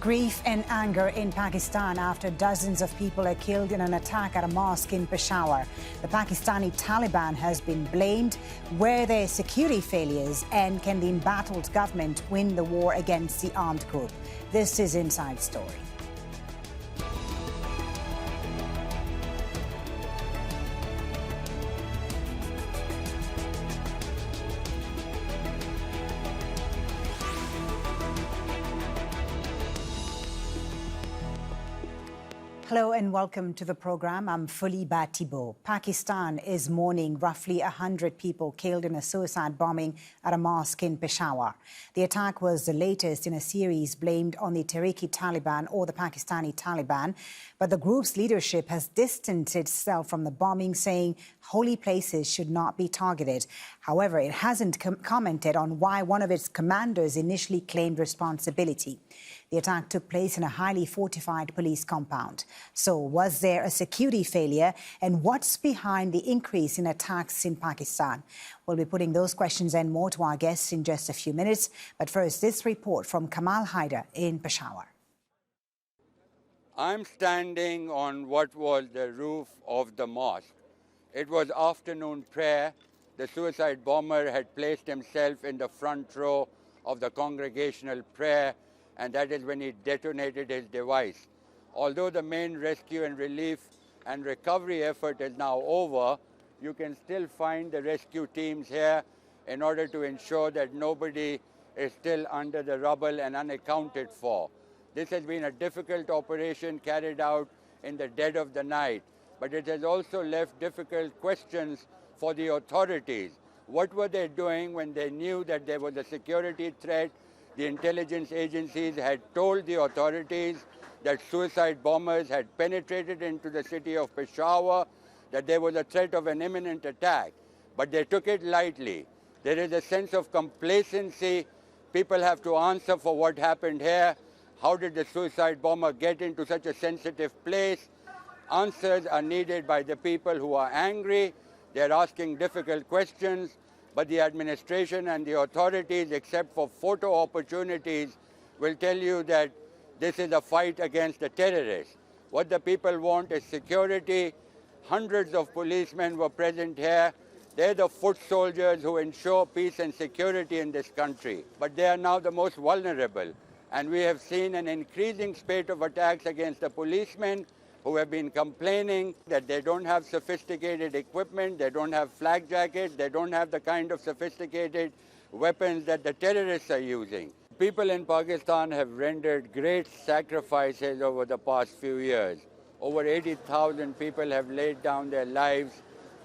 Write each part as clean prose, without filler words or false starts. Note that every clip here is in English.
Grief and anger in Pakistan after dozens of people are killed in an attack at a mosque in Peshawar. The Pakistani Taliban has been blamed. Were there security failures, and can the embattled government win the war against the armed group? This is Inside Story. Hello and welcome to the program. I'm Folly by Thibault. Pakistan is mourning roughly 100 people killed in a suicide bombing at a mosque in Peshawar. The attack was the latest in a series blamed on the Tehrik-e-Taliban or the Pakistani Taliban. But the group's leadership has distanced itself from the bombing, saying holy places should not be targeted. However, it hasn't commented on why one of its commanders initially claimed responsibility. The attack took place in a highly fortified police compound. So was there a security failure, and what's behind the increase in attacks in Pakistan? We'll be putting those questions and more to our guests in just a few minutes. But first, this report from Kamal Haider in Peshawar. I'm standing on what was the roof of the mosque. It was afternoon prayer. The suicide bomber had placed himself in the front row of the congregational prayer, and that is when he detonated his device. Although the main rescue and relief and recovery effort is now over, you can still find the rescue teams here in order to ensure that nobody is still under the rubble and unaccounted for. This has been a difficult operation carried out in the dead of the night, but it has also left difficult questions for the authorities. What were they doing when they knew that there was a security threat? The intelligence agencies had told the authorities that suicide bombers had penetrated into the city of Peshawar, that there was a threat of an imminent attack, but they took it lightly. There is a sense of complacency. People have to answer for what happened here. How did the suicide bomber get into such a sensitive place? Answers are needed by the people who are angry. They're asking difficult questions, but the administration and the authorities, except for photo opportunities, will tell you that this is a fight against the terrorists. What the people want is security. Hundreds of policemen were present here. They're the foot soldiers who ensure peace and security in this country. But they are now the most vulnerable. And we have seen an increasing spate of attacks against the policemen who have been complaining that they don't have sophisticated equipment, they don't have flak jackets, they don't have the kind of sophisticated weapons that the terrorists are using. People in Pakistan have rendered great sacrifices over the past few years. Over 80,000 people have laid down their lives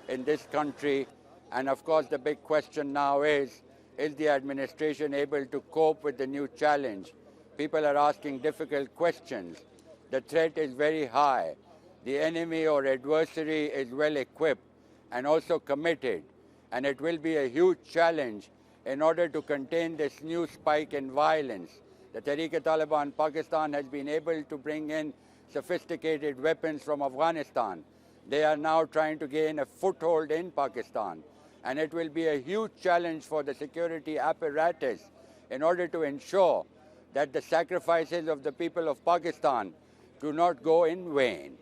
in this country. And of course, the big question now is the administration able to cope with the new challenge? People are asking difficult questions. The threat is very high. The enemy or adversary is well equipped and also committed. And it will be a huge challenge in order to contain this new spike in violence. The Tehrik-e-Taliban Pakistan has been able to bring in sophisticated weapons from Afghanistan. They are now trying to gain a foothold in Pakistan. And it will be a huge challenge for the security apparatus in order to ensure that the sacrifices of the people of Pakistan do not go in vain.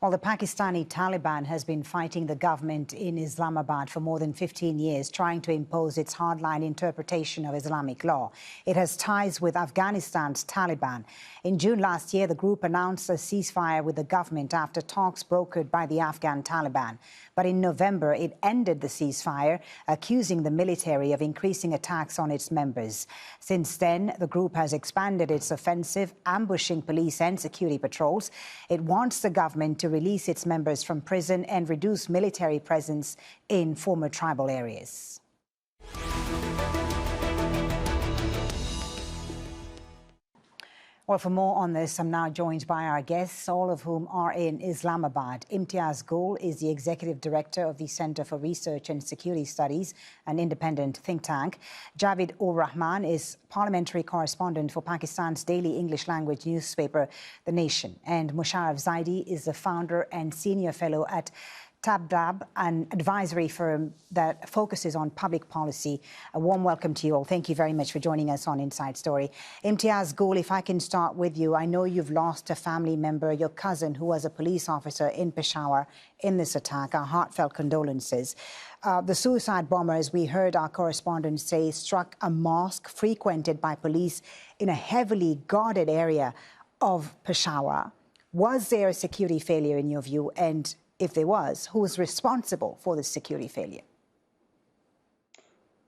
Well, the Pakistani Taliban has been fighting the government in Islamabad for more than 15 years, trying to impose its hardline interpretation of Islamic law. It has ties with Afghanistan's Taliban. In June last year, the group announced a ceasefire with the government after talks brokered by the Afghan Taliban. But in November, it ended the ceasefire, accusing the military of increasing attacks on its members. Since then, the group has expanded its offensive, ambushing police and security patrols. It wants the government to release its members from prison and reduce military presence in former tribal areas. Well, for more on this, I'm now joined by our guests, all of whom are in Islamabad. Imtiaz is the Executive Director of the Center for Research and Security Studies, an independent think tank. Javaid Ur-Rahman is Parliamentary Correspondent for Pakistan's daily English language newspaper, The Nation. And Mosharraf Zaidi is the founder and senior fellow at Tabadlab, an advisory firm that focuses on public policy. A warm welcome to you all. Thank you very much for joining us on Inside Story. Imtiaz Gul, if I can start with you. I know you've lost a family member, your cousin, who was a police officer in Peshawar in this attack. Our heartfelt condolences. The suicide bomber, as we heard our correspondent say, struck a mosque frequented by police in a heavily guarded area of Peshawar. Was there a security failure in your view? And if there was, who was responsible for this security failure?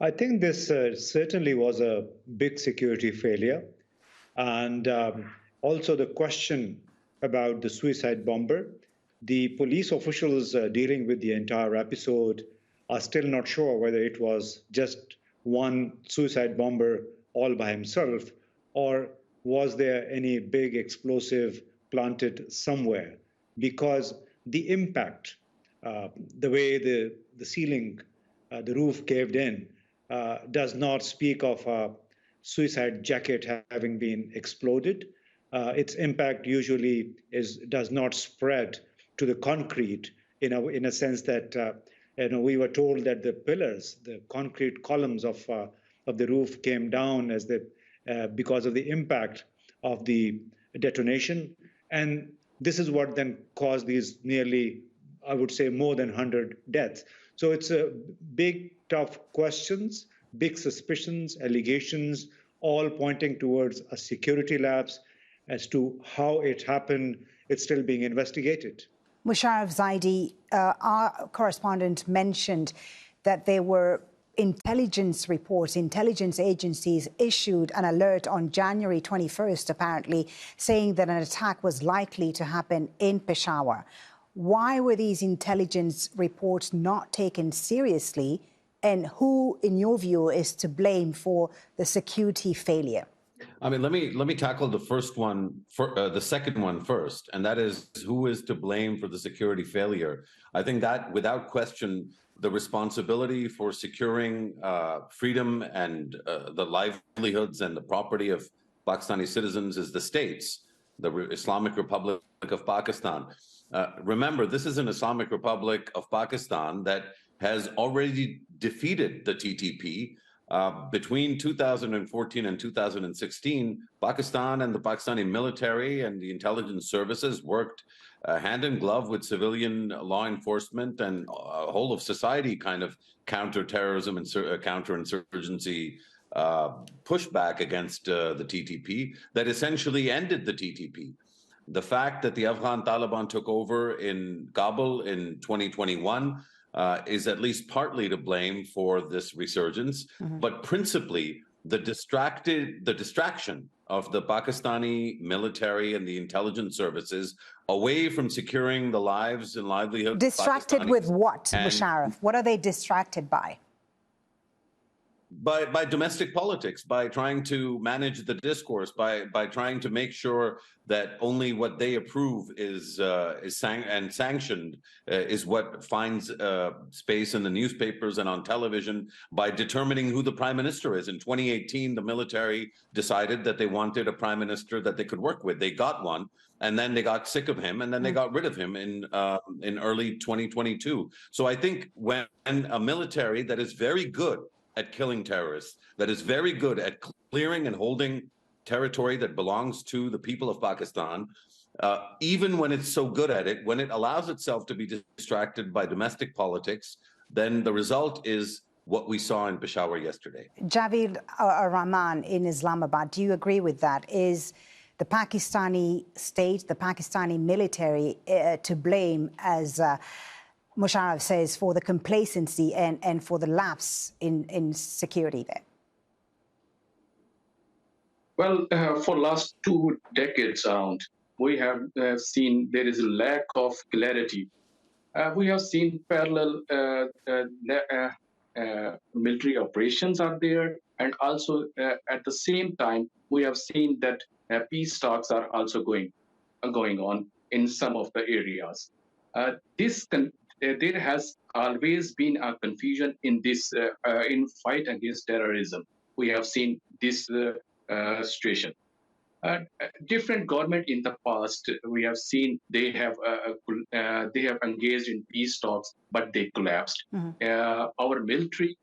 I think this certainly was a big security failure. And also the question about the suicide bomber. The police officials dealing with the entire episode are still not sure whether it was just one suicide bomber all by himself, or was there any big explosive planted somewhere? Because the impact, the way the ceiling, the roof caved in, does not speak of a suicide jacket having been exploded. Its impact usually does not spread to the concrete in a sense that we were told that the pillars, the concrete columns of the roof came down because of the impact of the detonation. And this is what then caused these nearly, I would say, more than 100 deaths. So it's a big, tough questions, big suspicions, allegations, all pointing towards a security lapse. As to how it happened, it's still being investigated. Mosharraf Zaidi, our correspondent mentioned that there were intelligence reports, intelligence agencies issued an alert on January 21st, apparently, saying that an attack was likely to happen in Peshawar. Why were these intelligence reports not taken seriously? And who, in your view, is to blame for the security failure? I mean, let me tackle the first one, the second one first, and that is who is to blame for the security failure. I think that, without question, the responsibility for securing freedom and the livelihoods and the property of Pakistani citizens is the states, the Islamic Republic of Pakistan. Remember, this is an Islamic Republic of Pakistan that has already defeated the TTP. Between 2014 and 2016, Pakistan and the Pakistani military and the intelligence services worked hand in glove with civilian law enforcement and a whole of society kind of counter-terrorism and counterinsurgency pushback against the TTP that essentially ended the TTP. The fact that the Afghan Taliban took over in Kabul in 2021 is at least partly to blame for this resurgence, but principally the distraction of the Pakistani military and the intelligence services away from securing the lives and livelihoods. Distracted with what, Mosharraf? What are they distracted by? By domestic politics, by trying to manage the discourse, by trying to make sure that only what they approve is sanctioned is what finds space in the newspapers and on television, by determining who the prime minister is. In 2018, the military decided that they wanted a prime minister that they could work with. They got one, and then they got sick of him, and then they got rid of him in early 2022. So I think when a military that is very good at killing terrorists, that is very good at clearing and holding territory that belongs to the people of Pakistan, even when it's so good at it, when it allows itself to be distracted by domestic politics, then the result is what we saw in Peshawar yesterday. Javaid Ur-Rahman in Islamabad, do you agree with that? Is the Pakistani state, the Pakistani military to blame, as Mosharraf says, for the complacency and for the lapse in security there? Well, for last 2 decades around, we have seen there is a lack of clarity. We have seen parallel military operations are there, and also at the same time, we have seen that peace talks are also going on in some of the areas. There has always been a confusion in this in fight against terrorism. We have seen this situation. Different government in the past, we have seen they have engaged in peace talks, but they collapsed. Our military,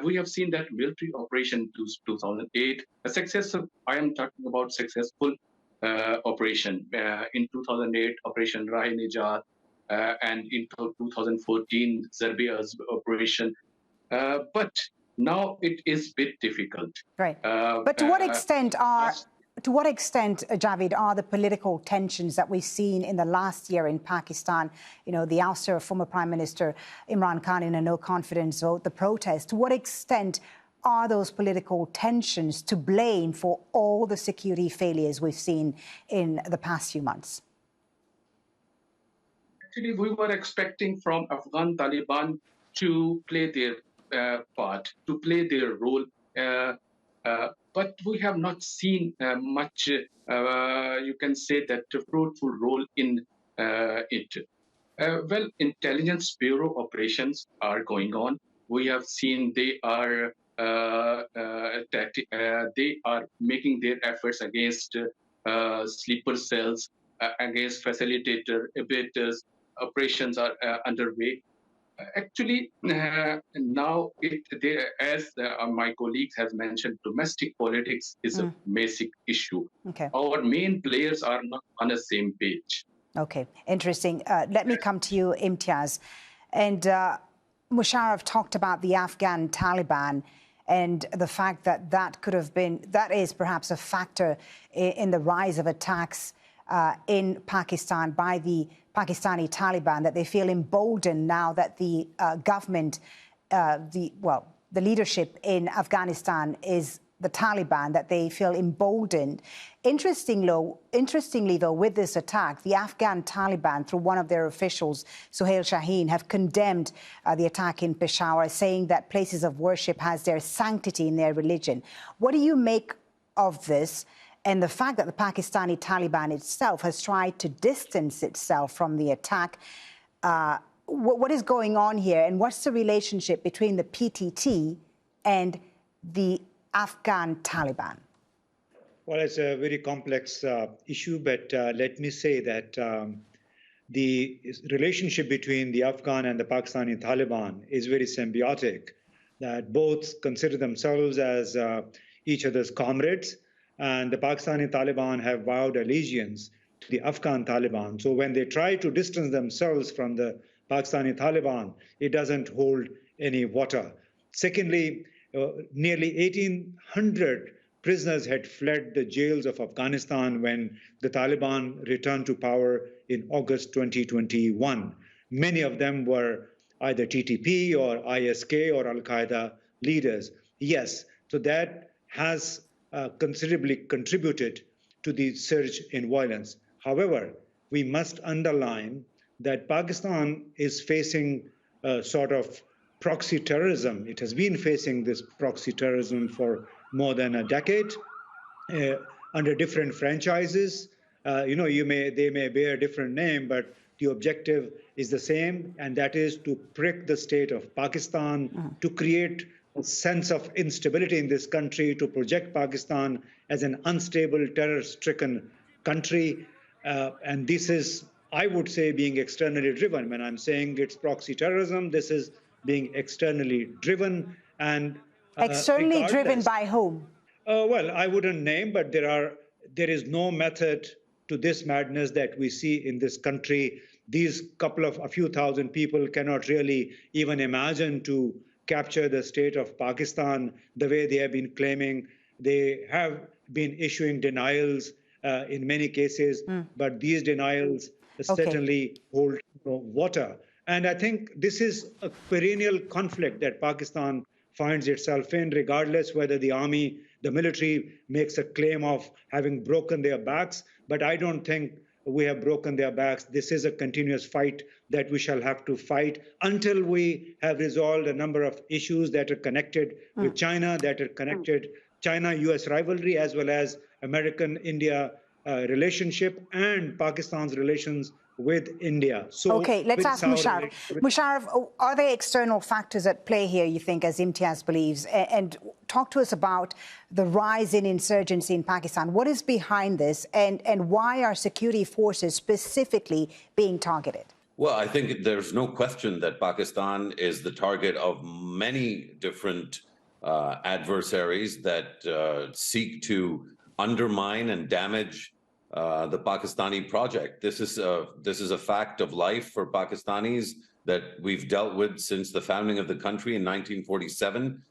we have seen that military operation 2008, a successful. I am talking about successful operation in 2008, Operation Rahi-Nijat, and in 2014, Zarbia's operation. But now it is a bit difficult. Right. But to what extent Javid, are the political tensions that we've seen in the last year in Pakistan, you know, the ouster of former Prime Minister Imran Khan in a no-confidence vote, the protest, to what extent are those political tensions to blame for all the security failures we've seen in the past few months? Actually, we were expecting from Afghan Taliban to play their part, to play their role. But we have not seen much, you can say that, a fruitful role in it. Well, intelligence bureau operations are going on. We have seen they are making their efforts against sleeper cells, against facilitator, abettors. Operations are underway. Actually, now, as my colleagues has mentioned, domestic politics is a basic issue. Okay. Our main players are not on the same page. Okay, interesting. Let me come to you, Imtiaz. And Mosharraf talked about the Afghan Taliban and the fact that that is perhaps a factor in the rise of attacks in Pakistan by the Pakistani Taliban, that they feel emboldened now that the government, the leadership in Afghanistan is the Taliban, that they feel emboldened. Interestingly, though, with this attack, the Afghan Taliban, through one of their officials, Suhail Shaheen, have condemned the attack in Peshawar, saying that places of worship has their sanctity in their religion. What do you make of this and the fact that the Pakistani Taliban itself has tried to distance itself from the attack? What is going on here, and what's the relationship between the PTT and the Afghan Taliban? Well, it's a very complex issue, but let me say that the relationship between the Afghan and the Pakistani Taliban is very symbiotic, that both consider themselves as each other's comrades, and the Pakistani Taliban have vowed allegiance to the Afghan Taliban. So when they try to distance themselves from the Pakistani Taliban, it doesn't hold any water. Secondly, nearly 1,800 prisoners had fled the jails of Afghanistan when the Taliban returned to power in August 2021. Many of them were either TTP or ISK or Al-Qaeda leaders. Yes, so that has considerably contributed to the surge in violence. However, we must underline that Pakistan is facing a sort of proxy terrorism. It has been facing this proxy terrorism for more than a decade under different franchises. They may bear a different name, but the objective is the same, and that is to prick the state of Pakistan, to create a sense of instability in this country, to project Pakistan as an unstable, terror-stricken country. And this is, I would say, being externally driven. When I'm saying it's proxy terrorism, this is being externally driven. And externally driven by whom? Well, I wouldn't name, but there is no method to this madness that we see in this country. These a few thousand people cannot really even imagine to capture the state of Pakistan the way they have been claiming. They have been issuing denials in many cases, but these denials certainly hold water. And I think this is a perennial conflict that Pakistan finds itself in, regardless whether the army, the military makes a claim of having broken their backs. But I don't think we have broken their backs. This is a continuous fight that we shall have to fight until we have resolved a number of issues that are connected with China, that are connected China-US rivalry, as well as American-India relationship and Pakistan's relations with India. So okay, let's ask Mosharraf. Mosharraf, are there external factors at play here, you think, as Imtiaz believes? And talk to us about the rise in insurgency in Pakistan. What is behind this, and why are security forces specifically being targeted? Well, I think there's no question that Pakistan is the target of many different adversaries that seek to undermine and damage the Pakistani project. This is a fact of life for Pakistanis that we've dealt with since the founding of the country in 1947.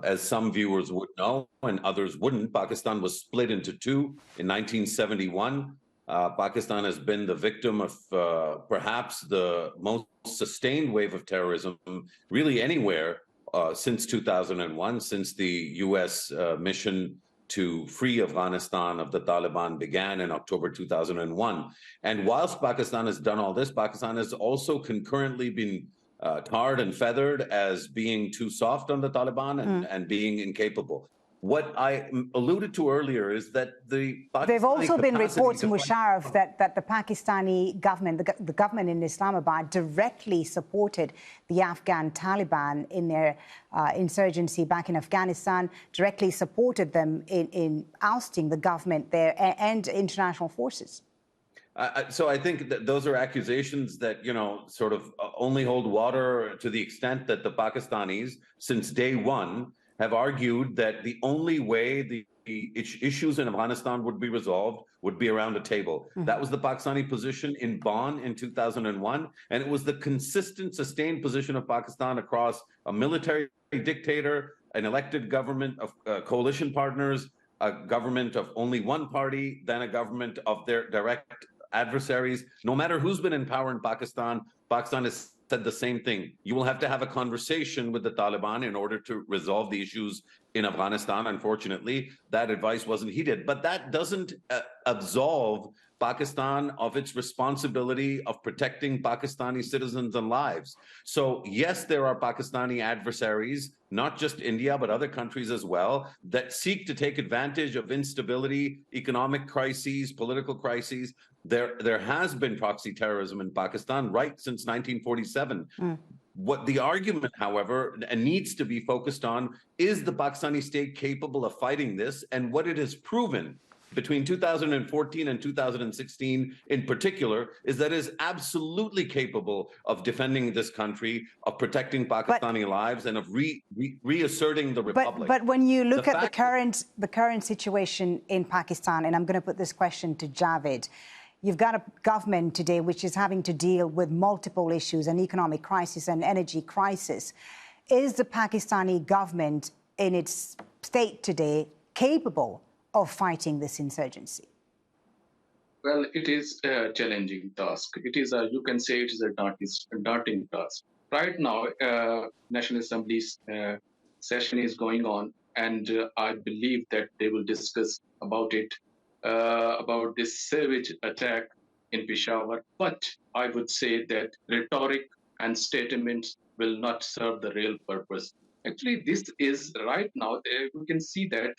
As some viewers would know and others wouldn't, Pakistan was split into two in 1971. Pakistan has been the victim of perhaps the most sustained wave of terrorism really anywhere since 2001, since the U.S. mission to free Afghanistan of the Taliban began in October 2001. And whilst Pakistan has done all this, Pakistan has also concurrently been tarred and feathered as being too soft on the Taliban and being incapable. What I alluded to earlier is that the Pakistani There have also been reports, Mosharraf, that the Pakistani government, the government in Islamabad, directly supported the Afghan Taliban in their insurgency back in Afghanistan, directly supported them in ousting the government there and international forces. So I think that those are accusations that, sort of only hold water to the extent that the Pakistanis, since day one, have argued that the only way the issues in Afghanistan would be resolved would be around a table. That was the Pakistani position in Bonn in 2001, and it was the consistent, sustained position of Pakistan across a military dictator, an elected government of coalition partners, a government of only one party, then a government of their direct adversaries. No matter who's been in power in Pakistan, Pakistan has said the same thing. You will have to have a conversation with the Taliban in order to resolve the issues in Afghanistan. Unfortunately, that advice wasn't heeded. But that doesn't absolve Pakistan of its responsibility of protecting Pakistani citizens and lives. So yes, there are Pakistani adversaries, not just India, but other countries as well, that seek to take advantage of instability, economic crises, political crises. There has been proxy terrorism in Pakistan right since 1947. What the argument, however, needs to be focused on is the Pakistani state capable of fighting this, and what it has proven between 2014 and 2016 in particular is that it is absolutely capable of defending this country, of protecting Pakistani lives, and of reasserting the republic. But when you look at the current situation in Pakistan, and I'm going to put this question to Javaid, you've got a government today which is having to deal with multiple issues, an economic crisis, an energy crisis. Is the Pakistani government in its state today capable of fighting this insurgency? Well, it is a challenging task. It is you can say it is a daunting task. Right now, National Assembly's session is going on, and I believe that they will discuss about it, about this savage attack in Peshawar. But I would say that rhetoric and statements will not serve the real purpose. Actually, this is right now, we can see that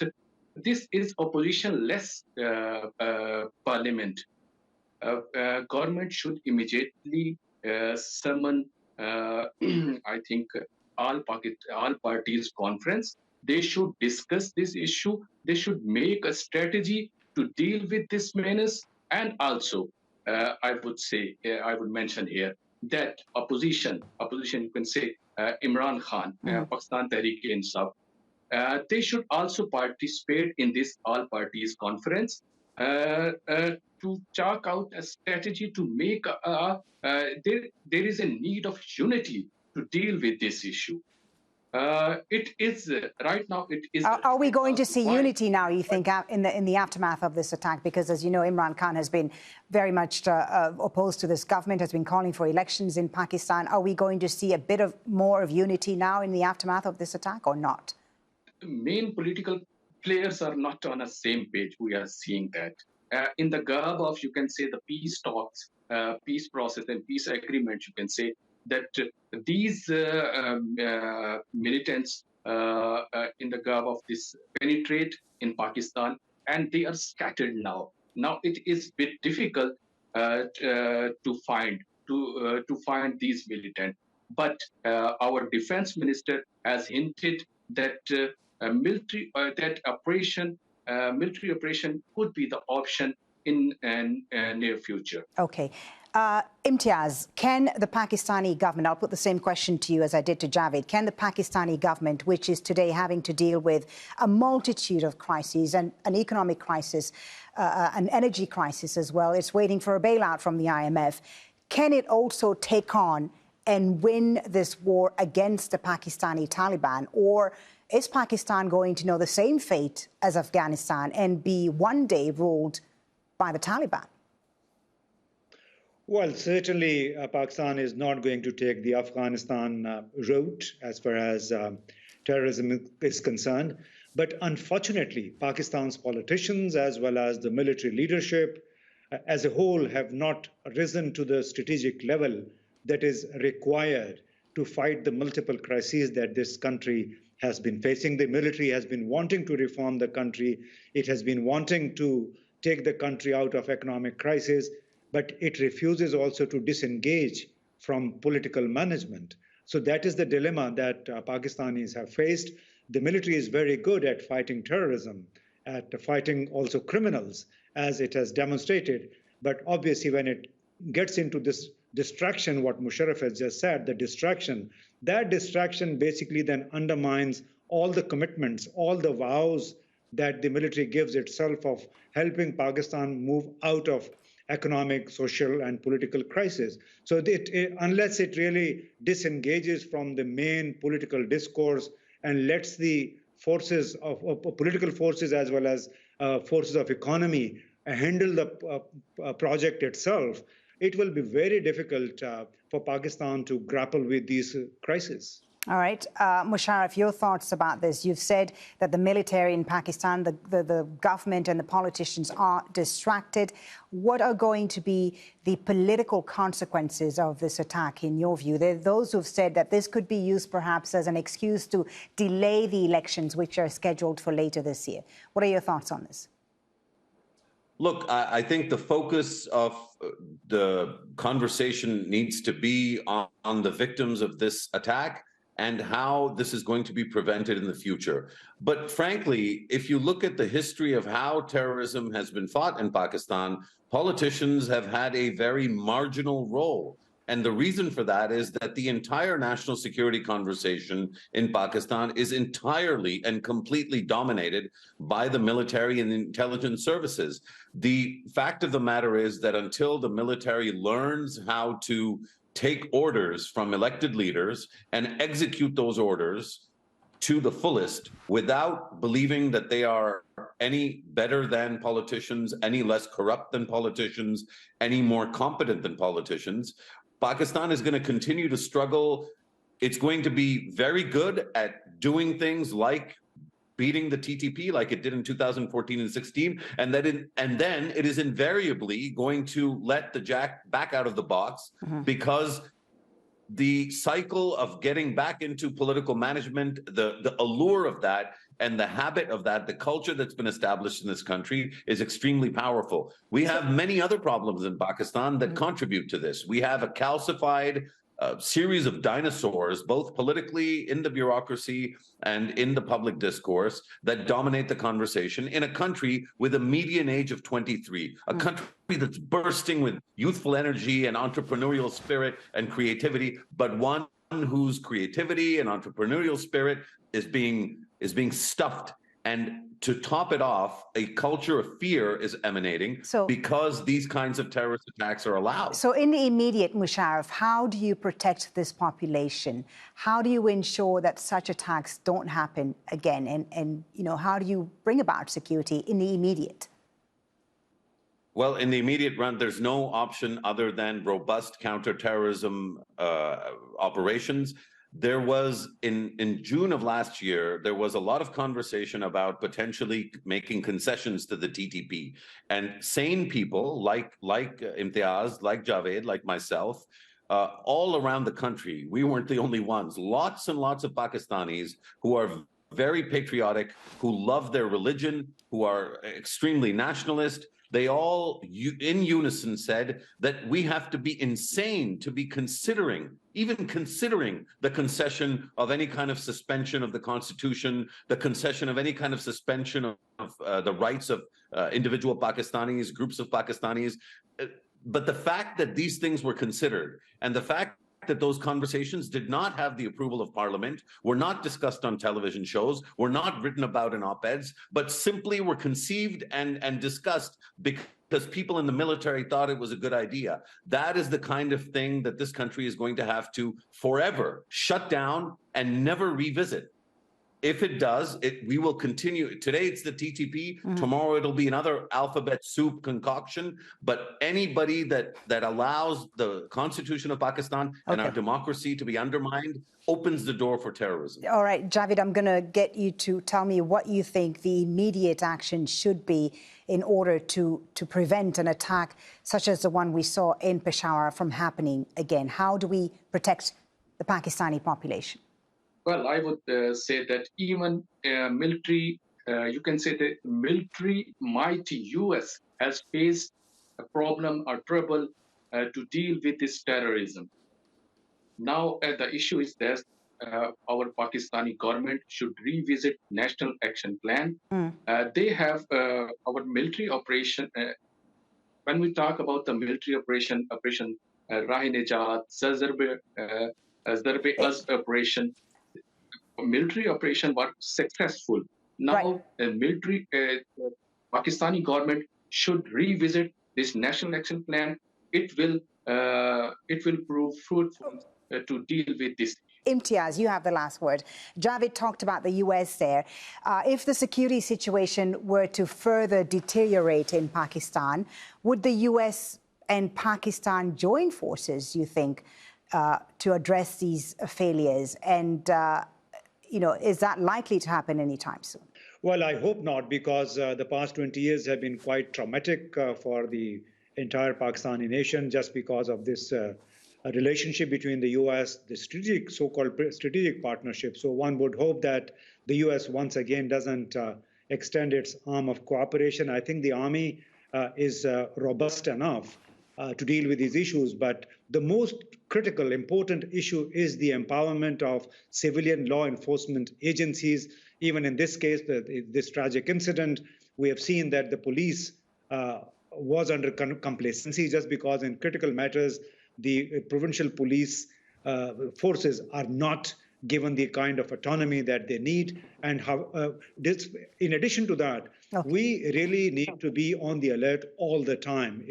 this is opposition-less parliament. Government should immediately summon, I think, all parties conference. They should discuss this issue. They should make a strategy to deal with this menace. And also, I would mention here that opposition, you can say Imran Khan, Pakistan Tehrik-e-Taliban, they should also participate in this all-parties conference to chalk out a strategy to make there is a need of unity to deal with this issue. It is right now. It is. Are we going to see unity now, you think, in the aftermath of this attack? Because, as you know, Imran Khan has been very much opposed to this government, has been calling for elections in Pakistan. Are we going to see a bit of more of unity now in the aftermath of this attack, or not? Main political players are not on the same page. We are seeing that in the garb of, you can say, the peace talks, peace process and peace agreement, you can say that these militants in the garb of this penetrate in Pakistan, and they are scattered now. Now it is a bit difficult to find these militants. But our defense minister has hinted that military operation could be the option in near future. Okay. Imtiaz, can the Pakistani government, I'll put the same question to you as I did to Javaid, can the Pakistani government, which is today having to deal with a multitude of crises, and an economic crisis, an energy crisis as well, it's waiting for a bailout from the IMF, can it also take on and win this war against the Pakistani Taliban? Or is Pakistan going to know the same fate as Afghanistan and be one day ruled by the Taliban? Well, certainly Pakistan is not going to take the Afghanistan route as far as terrorism is concerned. But unfortunately, Pakistan's politicians as well as the military leadership as a whole have not risen to the strategic level that is required to fight the multiple crises that this country has been facing. The military has been wanting to reform the country. It has been wanting to take the country out of economic crisis, but it refuses also to disengage from political management. So that is the dilemma that Pakistanis have faced. The military is very good at fighting terrorism, at fighting also criminals, as it has demonstrated. But obviously, when it gets into this distraction, what Mosharraf has just said, the distraction, that distraction basically then undermines all the commitments, all the vows that the military gives itself of helping Pakistan move out of economic, social, and political crisis. So unless it really disengages from the main political discourse and lets the forces of political forces as well as forces of economy handle the project itself, it will be very difficult for Pakistan to grapple with these crises. All right. Mosharraf, your thoughts about this. You've said that the military in Pakistan, the government and the politicians are distracted. What are going to be the political consequences of this attack, in your view? There are those who've said that this could be used perhaps as an excuse to delay the elections, which are scheduled for later this year. What are your thoughts on this? Look, I think the focus of the conversation needs to be on the victims of this attack and how this is going to be prevented in the future. But frankly, if you look at the history of how terrorism has been fought in Pakistan, politicians have had a very marginal role. And the reason for that is that the entire national security conversation in Pakistan is entirely and completely dominated by the military and the intelligence services. The fact of the matter is that until the military learns how to take orders from elected leaders and execute those orders to the fullest without believing that they are any better than politicians, any less corrupt than politicians, any more competent than politicians, Pakistan is going to continue to struggle. It's going to be very good at doing things like beating the TTP like it did in 2014 and 16, and then it is invariably going to let the jack back out of the box because the cycle of getting back into political management, the allure of that and the habit of that, the culture that's been established in this country is extremely powerful. We have many other problems in Pakistan that contribute to this. We have a calcified series of dinosaurs, both politically in the bureaucracy and in the public discourse, that dominate the conversation in a country with a median age of 23, a country that's bursting with youthful energy and entrepreneurial spirit and creativity, but one whose creativity and entrepreneurial spirit is being stuffed. And to top it off, a culture of fear is emanating because these kinds of terrorist attacks are allowed. So in the immediate, Mosharraf, how do you protect this population? How do you ensure that such attacks don't happen again? And you know, how do you bring about security in the immediate? Well, in the immediate run, there's no option other than robust counterterrorism operations. There was, in June of last year, there was a lot of conversation about potentially making concessions to the TTP. And sane people like Imtiaz, like Javaid, like myself, all around the country, we weren't the only ones. Lots and lots of Pakistanis who are very patriotic, who love their religion, who are extremely nationalist. They all in unison said that we have to be insane to be even considering the concession of any kind of suspension of the Constitution, the concession of any kind of suspension of the rights of individual Pakistanis, groups of Pakistanis. But the fact that these things were considered, and the fact that those conversations did not have the approval of Parliament, were not discussed on television shows, were not written about in op-eds, but simply were conceived and discussed because people in the military thought it was a good idea. That is the kind of thing that this country is going to have to forever shut down and never revisit. If it does, we will continue. Today it's the TTP. Tomorrow it'll be another alphabet soup concoction. But anybody that allows the Constitution of Pakistan and our democracy to be undermined opens the door for terrorism. All right, Javaid, I'm going to get you to tell me what you think the immediate action should be in order to prevent an attack such as the one we saw in Peshawar from happening again. How do we protect the Pakistani population? Well, I would say that even military, you can say the military mighty US has faced a problem or trouble to deal with this terrorism. Now, the issue is that our Pakistani government should revisit National Action Plan. They have our military operation. When we talk about the military operation Rahe-Najat, Zarb-e operation, military operation was successful. Now, the military Pakistani government should revisit this National Action Plan. It will prove fruitful to deal with this. Imtiaz, you have the last word. Javaid talked about the US there. If the security situation were to further deteriorate in Pakistan, would the US and Pakistan join forces, you think, to address these failures? And is that likely to happen anytime soon? Well, I hope not, because the past 20 years have been quite traumatic for the entire Pakistani nation, just because of this relationship between the U.S., the so-called strategic partnership. So one would hope that the U.S. once again doesn't extend its arm of cooperation. I think the army is robust enough to deal with these issues. But the most critical, important issue is the empowerment of civilian law enforcement agencies. Even in this case, this tragic incident, we have seen that the police was under complacency just because in critical matters, the provincial police forces are not given the kind of autonomy that they need. And in addition to that, we really need to be on the alert all the time.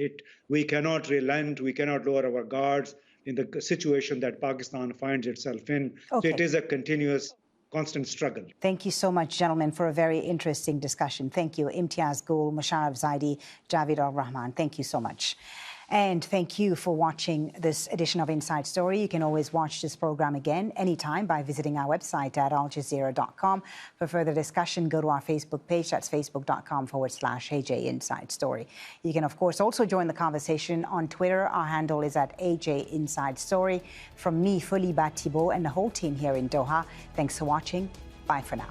We cannot relent, we cannot lower our guards in the situation that Pakistan finds itself in. So it is a continuous, constant struggle. Thank you so much, gentlemen, for a very interesting discussion. Thank you, Imtiaz Gul, Mosharraf Zaidi, Javaid Ur-Rahman. Thank you so much. And thank you for watching this edition of Inside Story. You can always watch this program again anytime by visiting our website at aljazeera.com. For further discussion, go to our Facebook page. That's facebook.com/AJ Inside Story. You can, of course, also join the conversation on Twitter. Our handle is at AJ Inside Story. From me, Folly, Thibault, and the whole team here in Doha, thanks for watching. Bye for now.